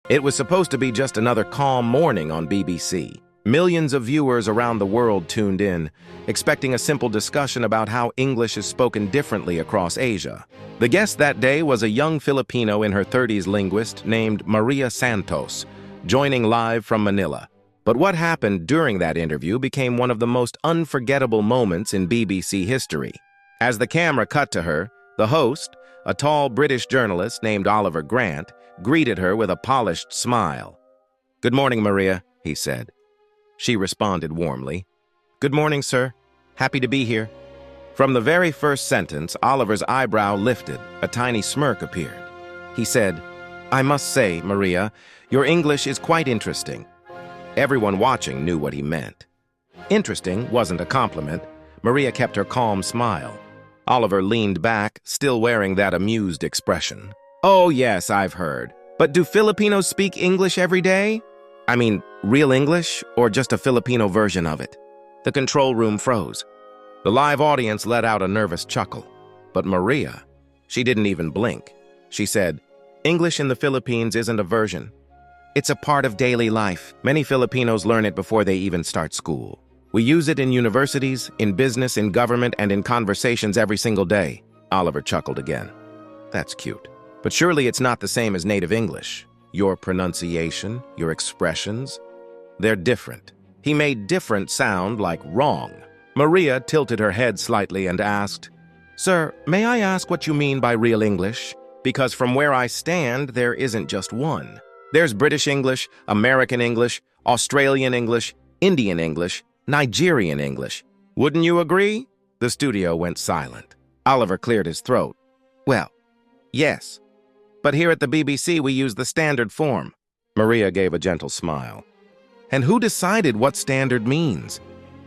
It was supposed to be just another calm morning on BBC. Millions of viewers around the world tuned in, expecting a simple discussion about how English is spoken differently across Asia. The guest that day was a young Filipino in her 30s linguist named Maria Santos, joining live from Manila. But what happened during that interview became one of the most unforgettable moments in BBC history. As the camera cut to her, the host, a tall British journalist named Oliver Grant, greeted her with a polished smile. "Good morning, Maria," he said. She responded warmly, "Good morning, sir. Happy to be here." From the very first sentence, Oliver's eyebrow lifted. A tiny smirk appeared. He said, "I must say, Maria, your English is quite interesting." Everyone watching knew what he meant. Interesting wasn't a compliment. Maria kept her calm smile. Oliver leaned back, still wearing that amused expression. "Oh, yes, I've heard. But do Filipinos speak English every day? I mean, real English, or just a Filipino version of it?" The control room froze. The live audience let out a nervous chuckle. But Maria, she didn't even blink. She said, "English in the Philippines isn't a version. It's a part of daily life. Many Filipinos learn it before they even start school. We use it in universities, in business, in government, and in conversations every single day." Oliver chuckled again. "That's cute. But surely it's not the same as native English. Your pronunciation, your expressions, they're different." He made different sound like wrong. Maria tilted her head slightly and asked, "Sir, may I ask what you mean by real English? Because from where I stand, there isn't just one. There's British English, American English, Australian English, Indian English, Nigerian English. Wouldn't you agree?" The studio went silent. Oliver cleared his throat. "Well, yes. But here at the BBC, we use the standard form." Maria gave a gentle smile. "And who decided what standard means?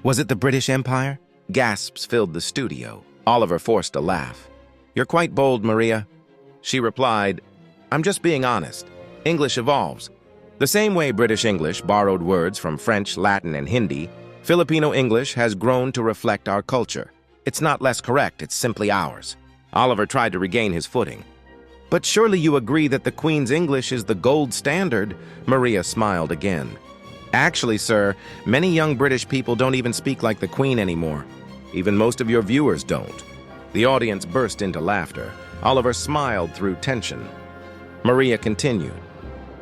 Was it the British Empire?" Gasps filled the studio. Oliver forced a laugh. "You're quite bold, Maria." She replied, "I'm just being honest. English evolves. The same way British English borrowed words from French, Latin, and Hindi, Filipino English has grown to reflect our culture. It's not less correct, it's simply ours." Oliver tried to regain his footing. "But surely you agree that the Queen's English is the gold standard?" Maria smiled again. "Actually, sir, many young British people don't even speak like the Queen anymore. Even most of your viewers don't." The audience burst into laughter. Oliver smiled through tension. Maria continued,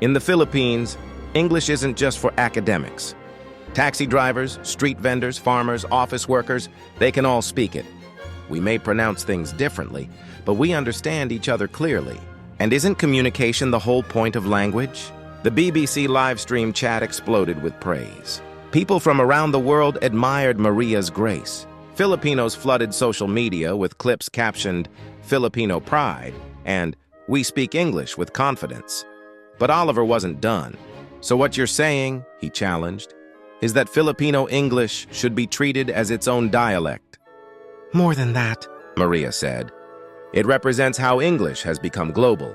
"In the Philippines, English isn't just for academics. Taxi drivers, street vendors, farmers, office workers, they can all speak it. We may pronounce things differently, but we understand each other clearly. And isn't communication the whole point of language?" The BBC live stream chat exploded with praise. People from around the world admired Maria's grace. Filipinos flooded social media with clips captioned "Filipino pride" and "We speak English with confidence." But Oliver wasn't done. "So what you're saying," he challenged, "is that Filipino English should be treated as its own dialect?" "More than that," Maria said. "It represents how English has become global.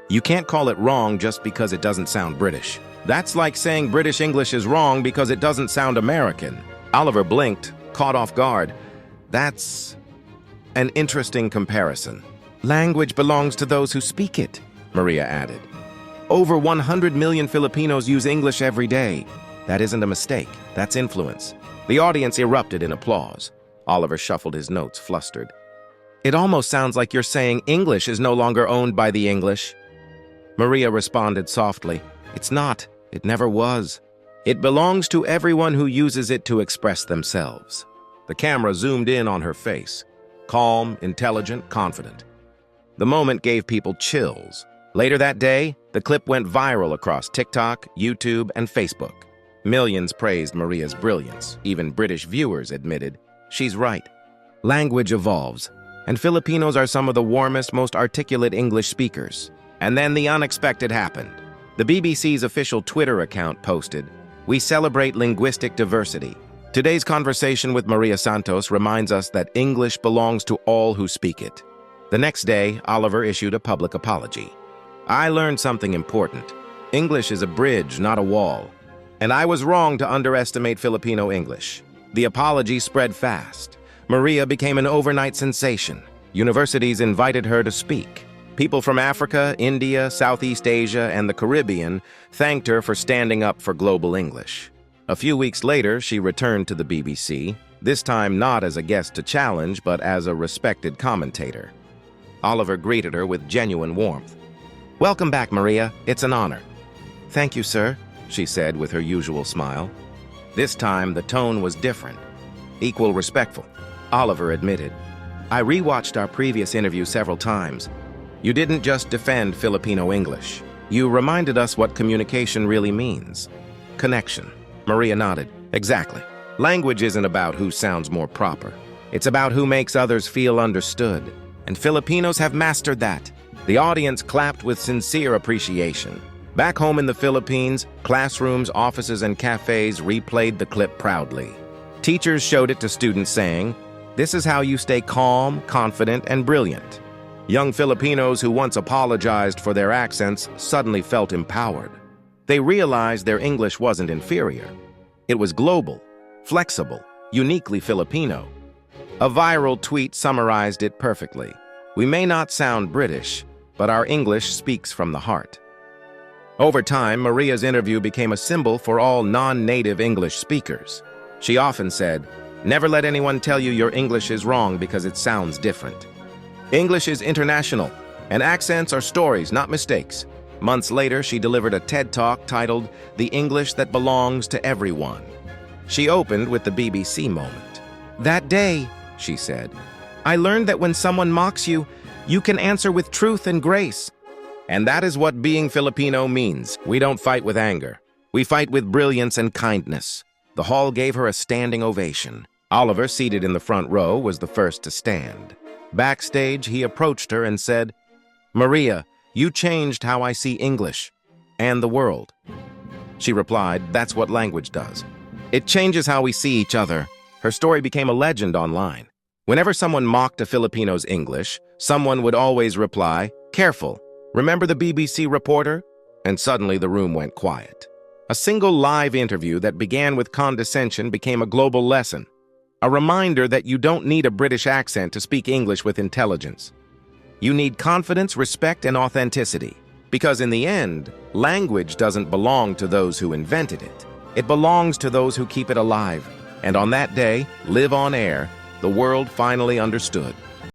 You can't call it wrong just because it doesn't sound British. That's like saying British English is wrong because it doesn't sound American." Oliver blinked, caught off guard. "That's an interesting comparison." "Language belongs to those who speak it," Maria added. "Over 100 million Filipinos use English every day. That isn't a mistake, that's influence." The audience erupted in applause. Oliver shuffled his notes, flustered. "It almost sounds like you're saying English is no longer owned by the English." Maria responded softly, "It's not. It never was. It belongs to everyone who uses it to express themselves." The camera zoomed in on her face. Calm, intelligent, confident. The moment gave people chills. Later that day, the clip went viral across TikTok, YouTube, and Facebook. Millions praised Maria's brilliance. Even British viewers admitted, "She's right. Language evolves, and Filipinos are some of the warmest, most articulate English speakers." And then the unexpected happened. The BBC's official Twitter account posted, "We celebrate linguistic diversity. Today's conversation with Maria Santos reminds us that English belongs to all who speak it." The next day, Oliver issued a public apology. "I learned something important. English is a bridge, not a wall. And I was wrong to underestimate Filipino English." The apology spread fast. Maria became an overnight sensation. Universities invited her to speak. People from Africa, India, Southeast Asia, and the Caribbean thanked her for standing up for global English. A few weeks later, she returned to the BBC, this time not as a guest to challenge, but as a respected commentator. Oliver greeted her with genuine warmth. "Welcome back, Maria. It's an honor." "Thank you, sir," she said with her usual smile. This time, the tone was different. Equal respectful, Oliver admitted. "I rewatched our previous interview several times. You didn't just defend Filipino English. You reminded us what communication really means. Connection." Maria nodded. "Exactly. Language isn't about who sounds more proper. It's about who makes others feel understood. And Filipinos have mastered that." The audience clapped with sincere appreciation. Back home in the Philippines, classrooms, offices, and cafes replayed the clip proudly. Teachers showed it to students saying, "This is how you stay calm, confident, and brilliant." Young Filipinos who once apologized for their accents suddenly felt empowered. They realized their English wasn't inferior. It was global, flexible, uniquely Filipino. A viral tweet summarized it perfectly. "We may not sound British, but our English speaks from the heart." Over time, Maria's interview became a symbol for all non-native English speakers. She often said, "Never let anyone tell you your English is wrong because it sounds different. English is international, and accents are stories, not mistakes." Months later, she delivered a TED Talk titled "The English That Belongs to Everyone." She opened with the BBC moment. "That day," she said, "I learned that when someone mocks you, you can answer with truth and grace." And that is what being Filipino means. We don't fight with anger. We fight with brilliance and kindness. The hall gave her a standing ovation. Oliver, seated in the front row, was the first to stand. Backstage, he approached her and said, "Maria, you changed how I see English and the world." She replied, "That's what language does. It changes how we see each other." Her story became a legend online. Whenever someone mocked a Filipino's English, someone would always reply, "Careful, remember the BBC reporter?" And suddenly the room went quiet. A single live interview that began with condescension became a global lesson. A reminder that you don't need a British accent to speak English with intelligence. You need confidence, respect, and authenticity. Because in the end, language doesn't belong to those who invented it. It belongs to those who keep it alive. And on that day, live on air, the world finally understood.